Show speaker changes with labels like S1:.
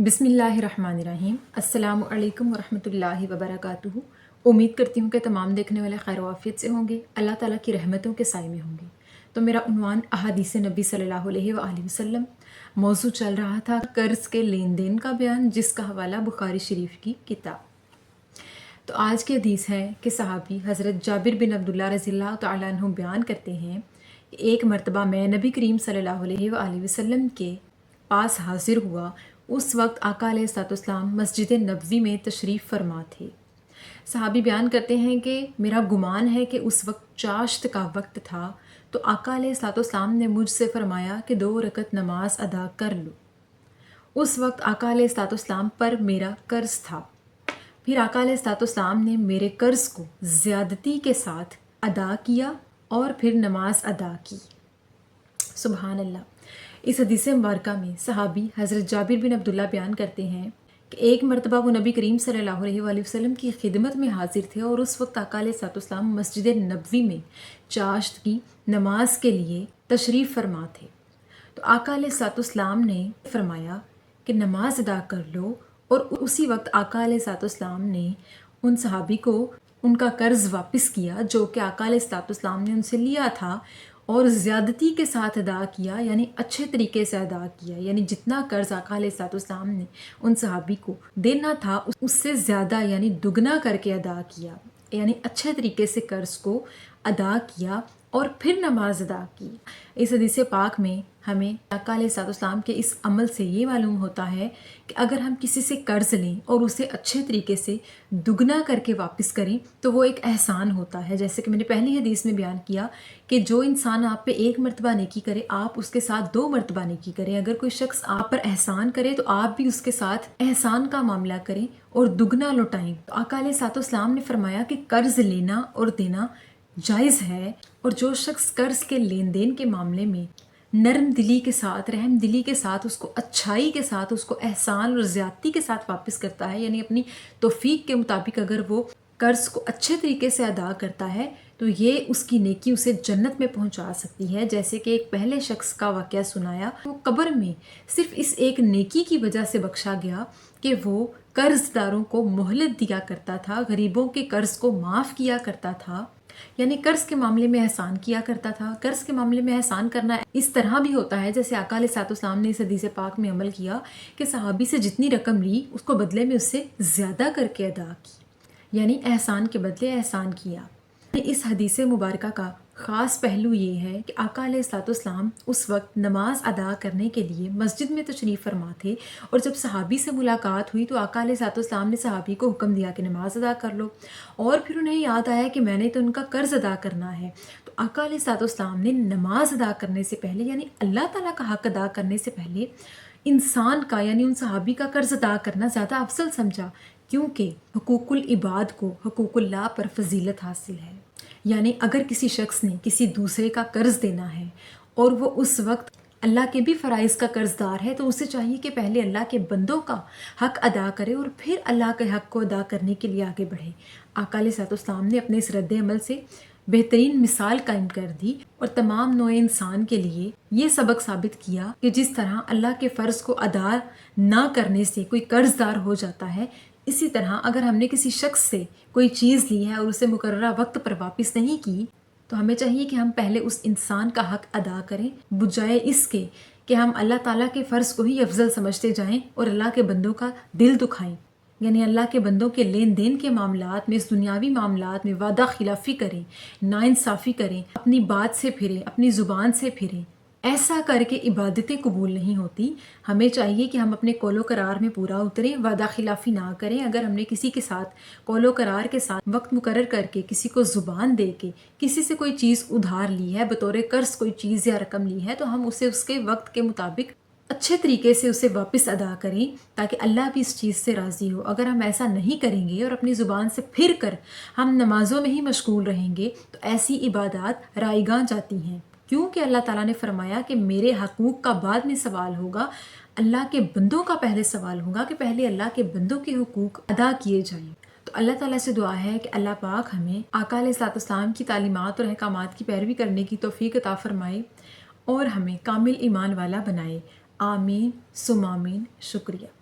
S1: बिस्मिल्लाहिर्रहमानिर्रहीम। अस्सलामु अलैकुम वरहमतुल्लाहि वबरकातुहू। उम्मीद करती हूँ कि तमाम देखने वाले खैर वाफियत से होंगे, अल्लाह ताला की रहमतों के साए में होंगे। तो मेरा उन्वान अहादीस नबी सल्लल्लाहु अलैहि वसल्लम। मौजू चल रहा था कर्ज़ के लेन देन का बयान, जिसका हवाला बुखारी शरीफ की किताब। तो आज के हदीस है कि सहाबी हज़रत जाबिर बिन अब्दुल्ला रज़ियल्लाहु तआला अन्हु बयान करते हैं कि एक मरतबा मैं नबी करीम सल्लल्लाहु अलैहि वसल्लम के पास हाजिर हुआ। उस वक्त आका अलैहिस्सलाम मस्जिद नबवी में तशरीफ़ फरमा थे। सहाबी बयान करते हैं कि मेरा गुमान है कि उस वक्त चाश्त का वक्त था, तो आका अलैहिस्सलाम ने मुझसे फरमाया कि 2 रकत नमाज अदा कर लो। उस वक्त आका अलैहिस्सलाम पर मेरा कर्ज़ था। फिर आका अलैहिस्सलाम ने मेरे कर्ज़ को ज़्यादती के साथ अदा किया और फिर नमाज अदा की। सुबहान अल्लाह। इस हदीस मुबारका में सहाबी हज़रत जाबिर बिन अब्दुल्ला बयान करते हैं कि एक मरतबा वो नबी करीम सल्लल्लाहु अलैहि वसल्लम की खिदमत में हाजिर थे और उस वक्त आका अलैहिस्सलाम मस्जिद नबवी में चाश्त की नमाज के लिए तशरीफ़ फरमा थे। तो आका अलैहिस्सलाम ने फरमाया कि नमाज अदा कर लो, और उसी वक्त आका अलैहिस्सलाम ने उन सहाबी को उनका कर्ज़ वापस किया जो कि आका अलैहिस्सलाम ने उनसे लिया था, और ज़्यादती के साथ अदा किया, यानी अच्छे तरीके से अदा किया। यानी जितना कर्ज़ आका अलैहिस्सलाम ने उन सहाबी को देना था उससे ज़्यादा यानी दुगना करके अदा किया, यानी अच्छे तरीके से कर्ज़ को अदा किया और फिर नमाज अदा की। इस हदीस पाक में हमें आका अलैहिस्सलाम के इस अमल से ये मालूम होता है कि अगर हम किसी से कर्ज़ लें और उसे अच्छे तरीके से दुगना करके वापस करें तो वो एक एहसान होता है। जैसे कि मैंने पहली हदीस में बयान किया कि जो इंसान आप पे 1 मरतबा नेकी करे, आप उसके साथ 2 मरतबा नेकी करें। अगर कोई शख्स आप पर एहसान करे तो आप भी उसके साथ एहसान का मामला करें और दुगना लौटाएं। तो आका अलैहिस्सलाम ने फरमाया कि कर्ज़ लेना और देना जायज़ है, और जो शख्स कर्ज़ के लेन देन के मामले में नरम दिली के साथ, रहम दिली के साथ, उसको अच्छाई के साथ, उसको एहसान और ज़्यादती के साथ वापस करता है, यानी अपनी तौफीक के मुताबिक अगर वो कर्ज़ को अच्छे तरीके से अदा करता है तो ये उसकी नेकी उसे जन्नत में पहुंचा सकती है। जैसे कि एक पहले शख्स का वाक़या सुनाया, वो कब्र में सिर्फ इस एक नेकी की वजह से बख्शा गया कि वो कर्ज़दारों को मोहलत दिया करता था, गरीबों के कर्ज़ को माफ़ किया करता था, यानी कर्ज़ के मामले में एहसान किया करता था। कर्ज़ के मामले में एहसान करना इस तरह भी होता है जैसे आका अलैहिस्सलाम ने इस हदीस पाक में अमल किया कि सहाबी से जितनी रकम ली उसको बदले में उससे ज़्यादा करके अदा की, यानी एहसान के बदले एहसान किया। इस हदीस मुबारका का ख़ास पहलू ये है कि आका अलैहिस्सलाम उस वक्त नमाज अदा करने के लिए मस्जिद में तशरीफ़ फरमा थे, और जब सहाबी से मुलाकात हुई तो आका अलैहिस्सलाम ने सहाबी को हुक्म दिया कि नमाज अदा कर लो, और फिर उन्हें याद आया कि मैंने तो उनका कर्ज़ अदा करना है। तो आका अलैहिस्सलाम ने नमाज अदा करने से पहले, यानी अल्लाह ताला का हक़ अदा करने से पहले, इंसान का यानी उन सहाबी का कर्ज़ अदा करना ज़्यादा अफजल समझा, क्योंकि हुकूकुल इबाद को हुकूकुल्लाह पर फजीलत हासिल है। यानी अगर किसी शख्स ने किसी दूसरे का कर्ज़ देना है और वो उस वक्त अल्लाह के भी फ़राइज़ का कर्ज़दार है, तो उसे चाहिए कि पहले अल्लाह के बंदों का हक़ अदा करे और फिर अल्लाह के हक़ को अदा करने के लिए आगे बढ़े। आका अलैहिस्सलाम ने अपने इस रद्द अमल से बेहतरीन मिसाल कायम कर दी और तमाम नौ इंसान के लिए ये सबक साबित किया कि जिस तरह अल्लाह के फ़र्ज़ को अदा ना करने से कोई कर्ज़दार हो जाता है, इसी तरह अगर हमने किसी शख्स से कोई चीज़ ली है और उसे मुकर्ररा वक्त पर वापस नहीं की, तो हमें चाहिए कि हम पहले उस इंसान का हक़ अदा करें, बजाय इसके कि हम अल्लाह ताला के फ़र्ज़ को ही अफजल समझते जाएं और अल्लाह के बंदों का दिल दुखाएं। यानी अल्लाह के बंदों के लेन देन के मामलात में, इस दुनियावी मामलात में वादा खिलाफ़ी करें, नाइंसाफ़ी करें, अपनी बात से फिरें, अपनी ज़ुबान से फिरें। ऐसा करके इबादतें कबूल नहीं होती। हमें चाहिए कि हम अपने कौलो करार में पूरा उतरें, वादा खिलाफ़ी ना करें। अगर हमने किसी के साथ कौलो करार के साथ वक्त मुकर्रर करके, किसी को ज़ुबान दे के किसी से कोई चीज़ उधार ली है, बतौर कर्ज़ कोई चीज़ या रकम ली है, तो हम उसे उसके वक्त के मुताबिक अच्छे तरीके से उसे वापस अदा करें, ताकि अल्लाह भी इस चीज़ से राज़ी हो। अगर हम ऐसा नहीं करेंगे और अपनी ज़ुबान से फिर कर हम नमाज़ों में ही मशगूल रहेंगे, तो ऐसी इबादत रायगां जाती हैं, क्योंकि अल्लाह ताला ने फरमाया कि मेरे हकूक़ का बाद में सवाल होगा, अल्लाह के बंदों का पहले सवाल होगा कि पहले अल्लाह के बंदों के हुकूक़ अदा किए जाएँ। तो अल्लाह ताला से दुआ है कि अल्लाह पाक हमें आका अलैहिस्सलाम की तालीमात और अहकामात की पैरवी करने की तौफ़ीक अता फ़रमाए और हमें कामिल ईमान वाला बनाए। आमीन सुम आमीन। शुक्रिया।